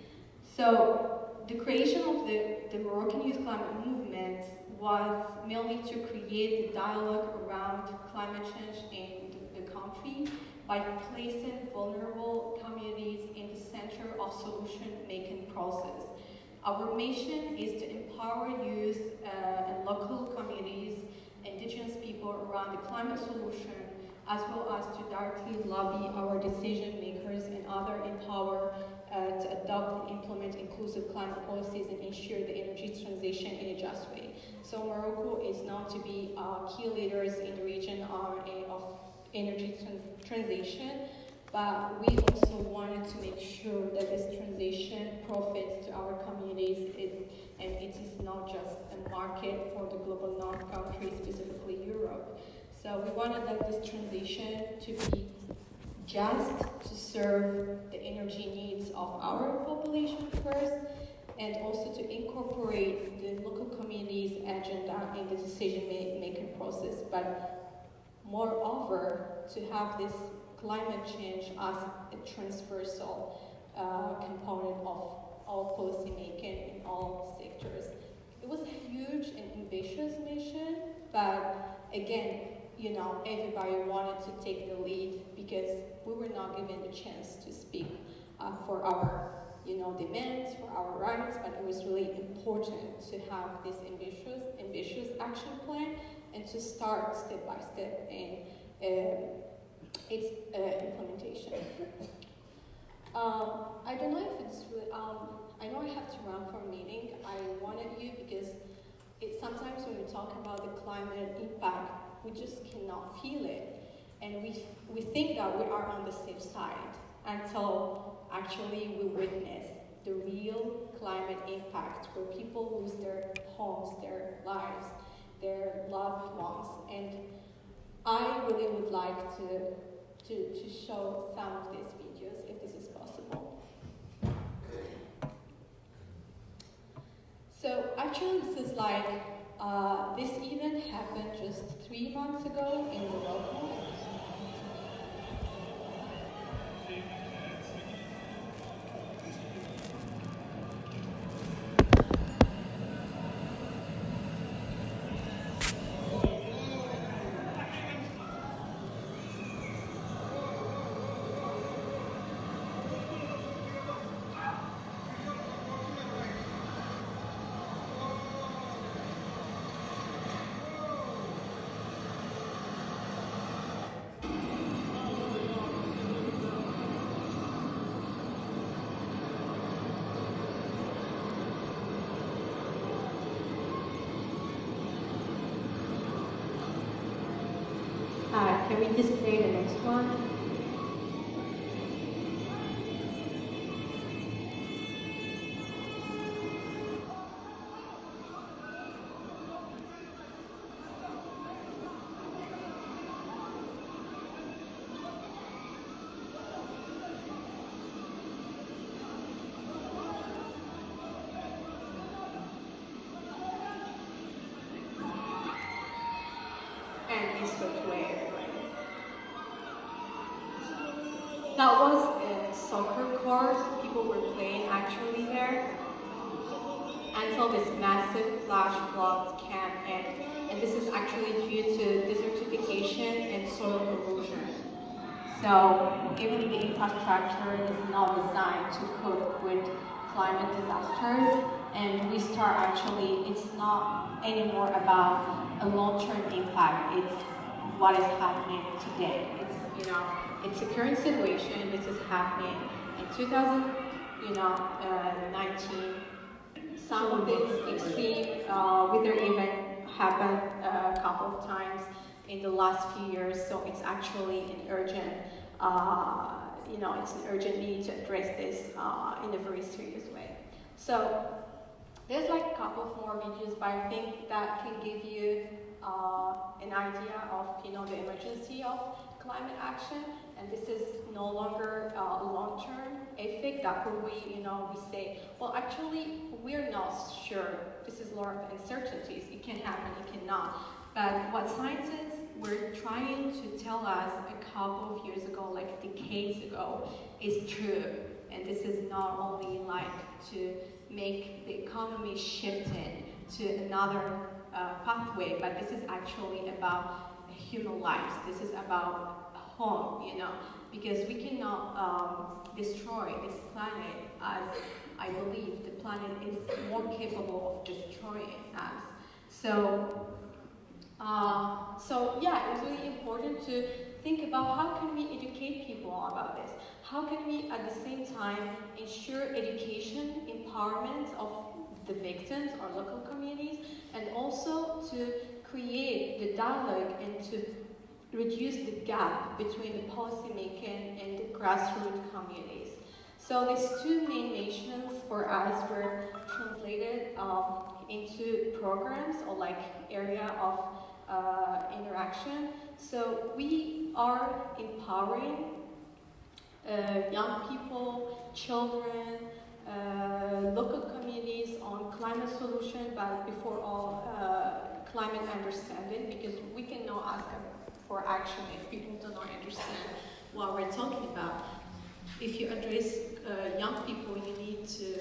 S3: So the creation of the Moroccan Youth Climate Movement was mainly to create the dialogue around climate change in the country by placing vulnerable communities in the center of solution-making process. Our mission is to empower youth and local communities, indigenous people around the climate solution, as well as to directly lobby our decision makers and other empower to adopt and implement inclusive climate policies and ensure the energy transition in a just way. So Morocco is known to be key leaders in the region of energy transition, but we also wanted to make sure that this transition profits to our communities, and it is not just a market for the global north countries, specifically Europe. So we wanted that this transition to be just to serve the energy needs of our population first, and also to incorporate the local community's agenda in the decision-making process, but moreover, to have this climate change as a transversal component of all policy making in all sectors. It was a huge and ambitious mission, but again, everybody wanted to take the lead because we were not given the chance to speak for our, demands, for our rights, but it was really important to have this ambitious action plan and to start step by step in its implementation. I don't know if it's really, I know I have to run for a meeting. I wanted you because sometimes when we talk about the climate impact, we just cannot feel it. And we think that we are on the safe side until actually we witness the real climate impact where people lose their homes, their lives, their loved ones. And I really would like to show some of these videos if this is possible. So actually this is like, this event happened just 3 months ago in Ramapo. Can we display the next one? And this was where that was a soccer court. People were playing actually there until this massive flash floods came in. And this is actually due to desertification and soil erosion. So even the infrastructure is not designed to cope with climate disasters. And we start actually, it's not anymore about a long-term impact. It's what is happening today. It's a current situation. This is happening in 2019. Some of this extreme weather event happened a couple of times in the last few years. So it's actually an urgent, it's an urgent need to address this in a very serious way. So there's like a couple of more videos, but I think that can give you an idea of the emergency of climate action, and this is no longer a long-term effect that we say, well, actually we're not sure. This is a lot of uncertainties. It can happen, it cannot. But what scientists were trying to tell us a couple of years ago, like decades ago, is true. And this is not only like to make the economy shifting to another pathway, but this is actually about human lives. This is about home, because we cannot destroy this planet as I believe the planet is more capable of destroying us. So yeah, it's really important to think about how can we educate people about this? How can we at the same time ensure education, empowerment of the victims or local communities, and also to create the dialogue and to reduce the gap between the policy making and the grassroots communities. So these two main missions for us were translated into programs or like area of interaction. So we are empowering young people, children, local community climate solution, but before all, climate understanding, because we cannot ask for action if people do not understand what we're talking about. If you address young people, you need to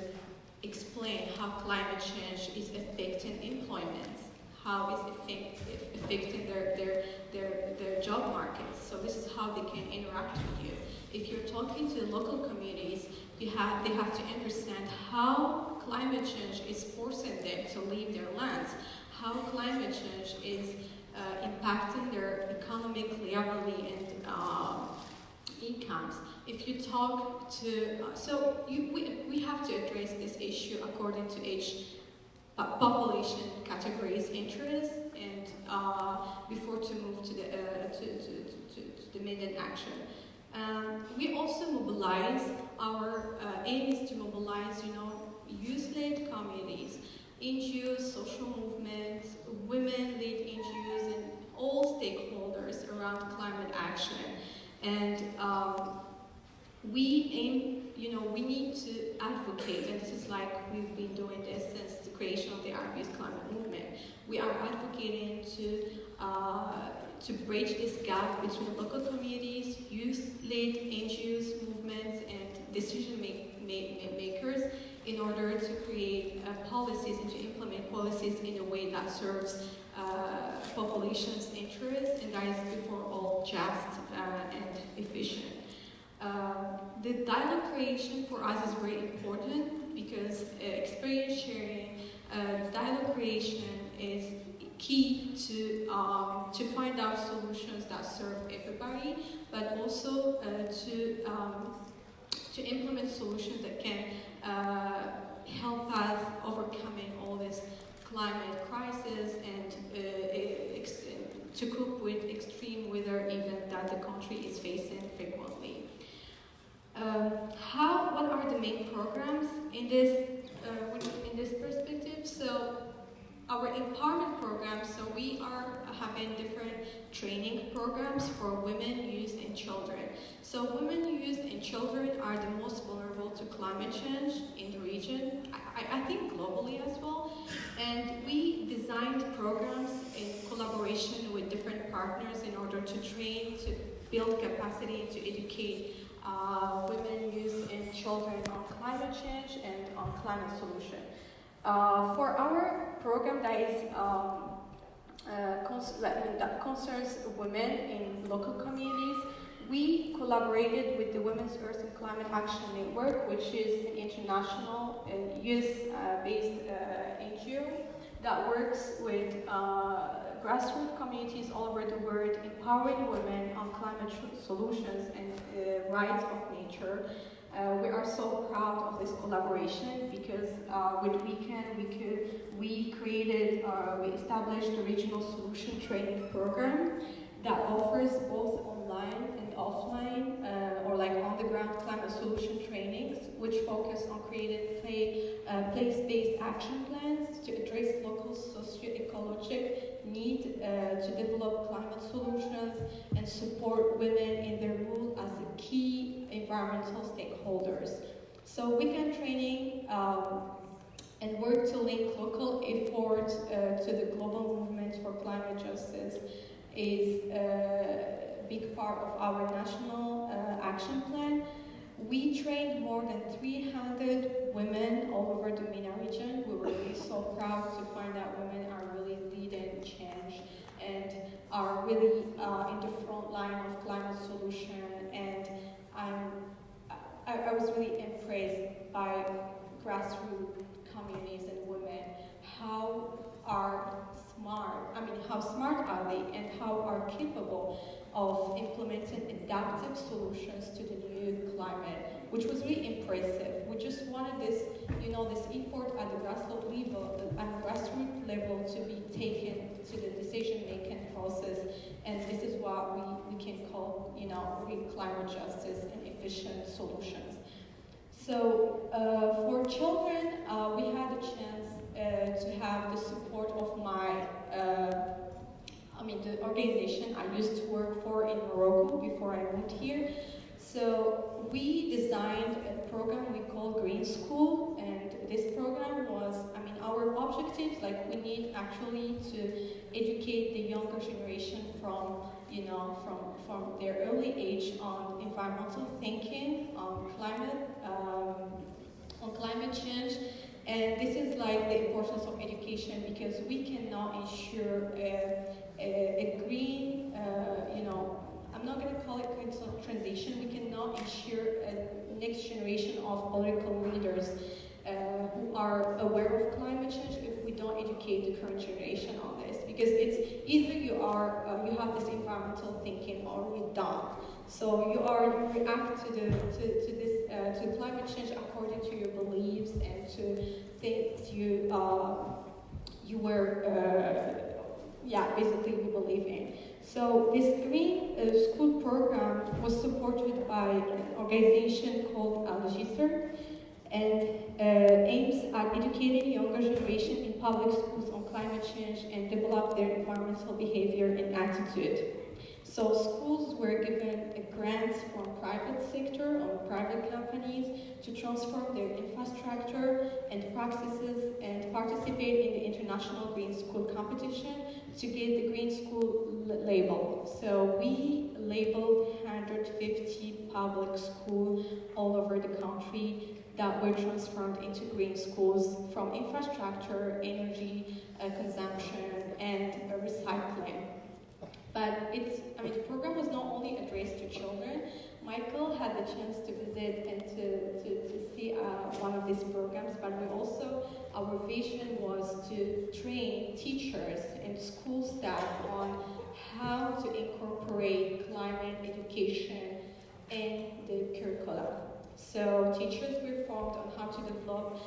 S3: explain how climate change is affecting employment, how it's affecting their job markets. So this is how they can interact with you. If you're talking to local communities, they have to understand how climate change is forcing them to leave their lands, how climate change is impacting their economic liability and incomes. If you talk to, we have to address this issue according to age, population categories, interests, and before to move to the main action. We also mobilize. Our aim is to mobilize, youth-led communities, NGOs, social movements, women-led NGOs, and all stakeholders around climate action. And we aim, we need to advocate, and this is like we've been doing this since the creation of the Arabist climate movement. We are advocating to bridge this gap between local communities, youth-led NGOs, movements, and decision makers in order to create policies and to implement policies in a way that serves population's interests, and that is before all just and efficient. The dialogue creation for us is very important because experience sharing, dialogue creation is key to find out solutions that serve everybody, but also to implement solutions that can help us overcoming all this climate crisis and to cope with extreme weather events that the country is facing frequently. What are the main programs in this perspective? So our empowerment programs, so we are having different training programs for women, youth, and children. So women, youth, and children are the most vulnerable to climate change in the region, I think globally as well. And we designed programs in collaboration with different partners in order to train, to build capacity, to educate women, youth, and children on climate change and on climate solution. For our program that is that concerns women in local communities, we collaborated with the Women's Earth and Climate Action Network, which is an international youth-based NGO that works with grassroots communities all over the world, empowering women on climate solutions and rights of nature. We are so proud of this collaboration because with we established a regional solution training program that offers both online and offline or like on-the-ground climate solution trainings, which focus on creating place-based action plans to address local socio-ecologic need to develop climate solutions and support women in their role as a key environmental stakeholders. So weekend training and work to link local efforts to the global movement for climate justice is a big part of our national action plan. We trained more than 300 women all over the MENA region. We were really so proud to find that women are really leading change and are really in the front line of climate solution. And I was really impressed by grassroots communities and women. How smart are they, and how are capable of implementing adaptive solutions to the new climate, which was really impressive. We just wanted this, this effort at the grassroots level to be taken to the decision-making process, and this is what we can call, real climate justice and efficient solutions. So for children, we had a chance to have the support of the organization I used to work for in Morocco before I moved here. So we designed a program we call Green School, and this program was, our like we need actually to educate the younger generation from, from their early age on environmental thinking, on climate change. And this is like the importance of education, because we cannot ensure a green, I'm not going to call it green transition. We cannot ensure a next generation of political leaders who are aware of climate change if we don't educate the current generation on this. Because it's either you have this environmental thinking, or you don't. So you react to climate change according to your beliefs and to things you basically you believe in. So this green school program was supported by an organization called Edelstein, and aims at educating younger generation in public schools on climate change and develop their environmental behavior and attitude. So schools were given grants from private sector or private companies to transform their infrastructure and practices and participate in the international green school competition to get the green school label. So we labeled 150 public schools all over the country that were transformed into green schools from infrastructure, energy consumption, and recycling. But the program was not only addressed to children. Michael had the chance to visit and to see one of these programs, but our vision was to train teachers and school staff on how to incorporate climate education in the curriculum. So teachers were formed on how to develop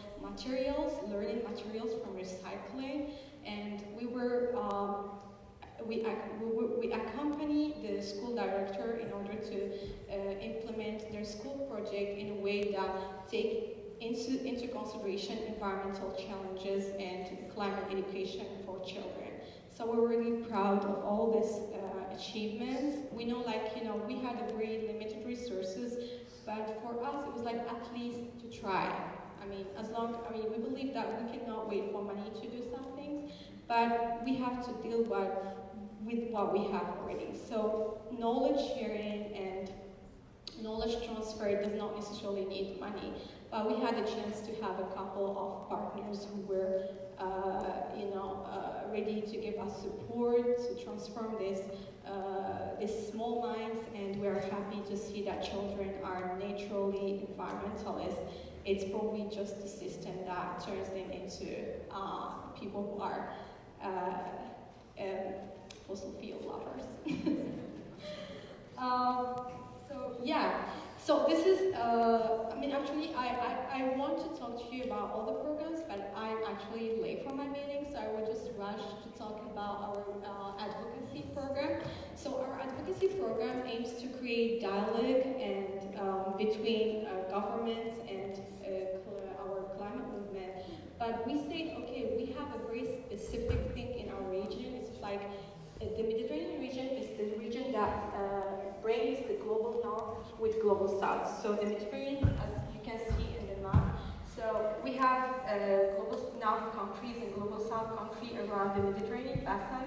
S3: learning materials from recycling, and we accompany the school director in order to implement their school project in a way that take into consideration environmental challenges and climate education for children. So we're really proud of all these achievements. We know, we had a very limited resources, but for us it was at least to try. We believe that we cannot wait for money to do some things, but we have to deal with what we have already. So knowledge sharing and knowledge transfer does not necessarily need money, but we had a chance to have a couple of partners who were ready to give us support to transform these small minds, and we are happy to see that children are naturally environmentalists. It's probably just the system that turns them into people who are fossil fuel lovers. So this is, I want to talk to you about all the programs, but I'm actually late for my meeting, so I will just rush to talk about our advocacy program. So our advocacy program aims to create dialogue and between governments and our climate movement. But we say, okay, we have a very specific thing in our region. It's the Mediterranean region is the region that brings the global north with global south. So the Mediterranean, as you can see in the map, so we have global north countries and global south countries around the Mediterranean basin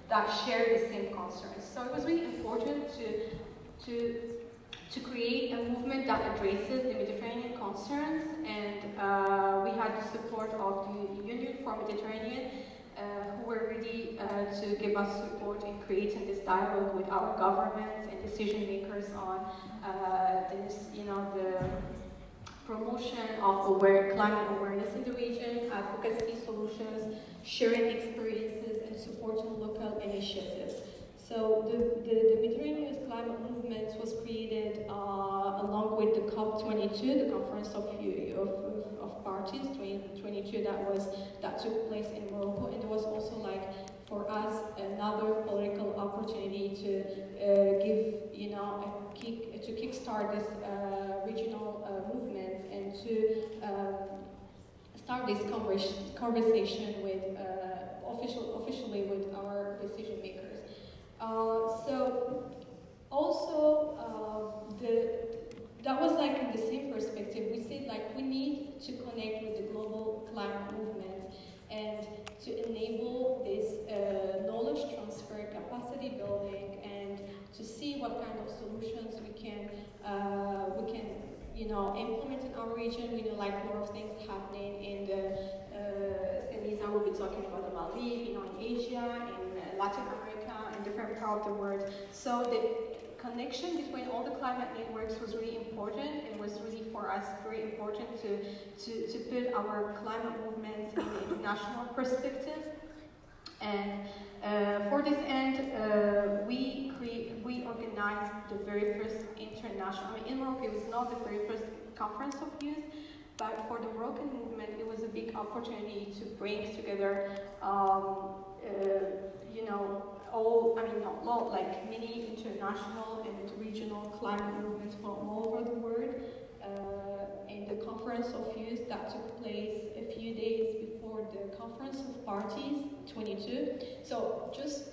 S3: that share the same concerns. So it was really important to create a movement that addresses the Mediterranean concerns, and we had the support of the Union for Mediterranean, who were ready to give us support in creating this dialogue with our governments and decision makers on the promotion of climate awareness in the region, advocacy solutions, sharing experiences, and supporting local initiatives. So the Mediterranean Climate Movement was created along with the COP22, the Conference of Parties 2022 that took place in Morocco, and it was also for us another political opportunity to kickstart this regional movement and to start this conversation with officially with our decision makers. That was in the same perspective. We said we need to connect with the global climate movement and to revolution, we know like a lot of things happening in the, Elisa will be talking about the Maldives, in Asia, in Latin America, and different parts of the world. So the connection between all the climate networks was really important. It was really for us very important to put our climate movements in an international perspective. And for this end, we organized the very first international, in Morocco it was not the very first conference of youth, but for the Moroccan movement it was a big opportunity to bring together, like many international and regional climate movements from all over the world. In the conference of youth that took place a few days before the conference of parties 22. So just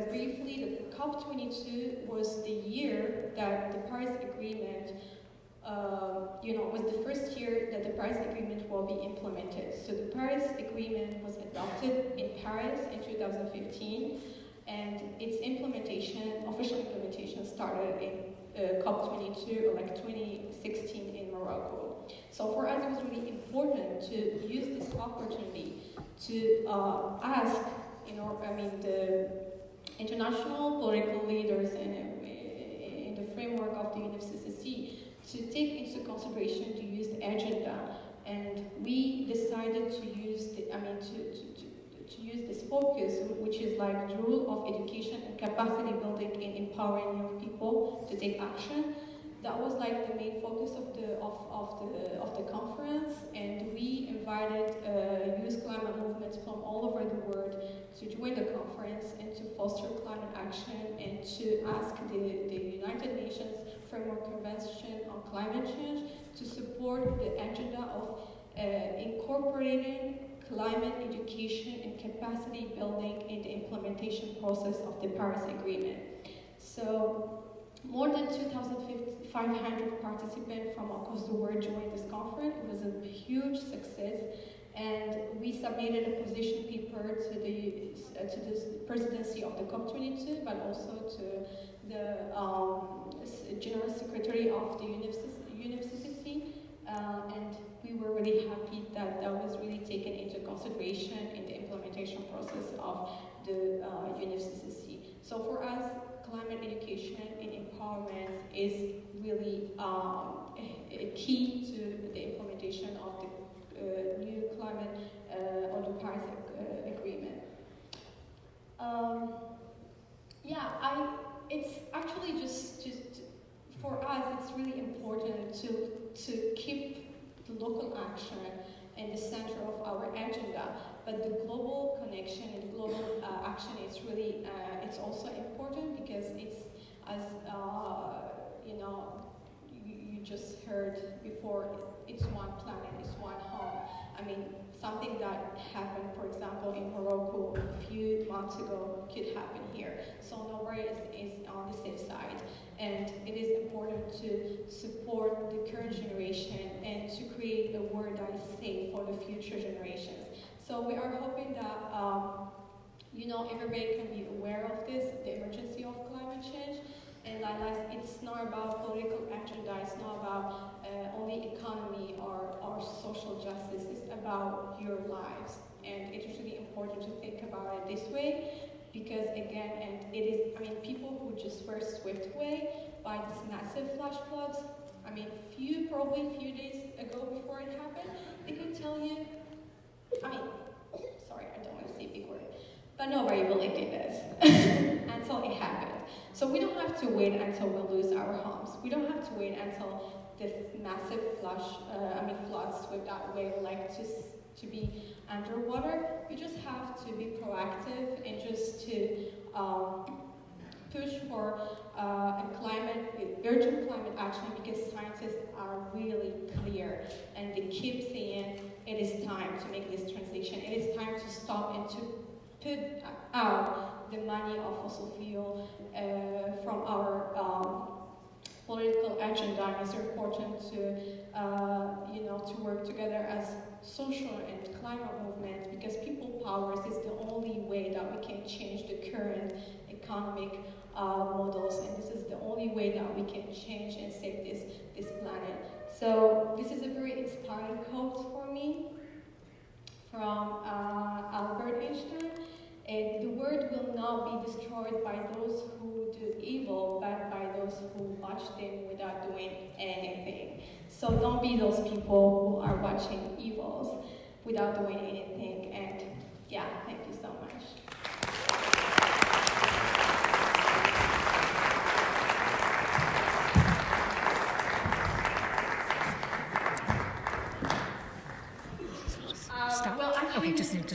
S3: briefly, the COP22 was the year that the Paris Agreement, was the first year that the Paris Agreement will be implemented. So the Paris Agreement was adopted in Paris in 2015, and its official implementation started in COP22, or like 2016 in Morocco. So for us, it was really important to use this opportunity to ask, the international political leaders in the framework of the UNFCCC to take into consideration the youth agenda, and we decided to use to use this focus, which is like the role of education and capacity building in empowering young people to take action. That was like the main focus of the conference, and we invited youth climate movements from all over the world to join the conference and to foster climate action and to ask the United Nations Framework Convention on Climate Change to support the agenda of incorporating climate education and capacity building in the implementation process of the Paris Agreement. So more than 2,500 participants from across the world joined this conference. It was a huge success, and we submitted a position paper to the presidency of the COP22, but also to the General Secretary of the UNFCCC, and we were really happy that that was really taken into consideration in the implementation process of the UNFCCC. So for us, climate education and empowerment is really a key to the implementation of the new climate or the Paris Agreement. It's actually just for us, it's really important to keep the local action in the center of our agenda, but the global connection and global action is really, it's also important because it's, as you just heard before, it's one planet, it's one home. I mean, something that happened, for example, in Morocco a few months ago could happen here. So nobody is on the safe side. And it is important to support the current generation and to create a world that is safe for the future generations. So we are hoping that everybody can be aware of this, the emergency of climate change, and that it's not about political agenda, it's not about only economy or social justice, it's about your lives. And it is really important to think about it this way, because again, and it is, people who just were swept away by this massive flash floods, probably a few days ago before it happened, they could tell you, sorry, I don't want to say a big word, but nobody believed in this until it happened. So we don't have to wait until we lose our homes. We don't have to wait until the massive floods swept out away, to be underwater. We just have to be proactive and just to push for urgent climate action, because scientists are really clear and they keep saying it is time to make this transition. It is time to stop and to put out the money of fossil fuel from our political agenda. It's important to work together as social and climate movement, because people powers is the only way that we can change the current economic models, and this is the only way that we can change and save this planet. So this is a very inspiring quote for me from Albert Einstein. And the world will not be destroyed by those who do evil, but by those who watch them without doing anything. So don't be those people who are watching evils without doing anything.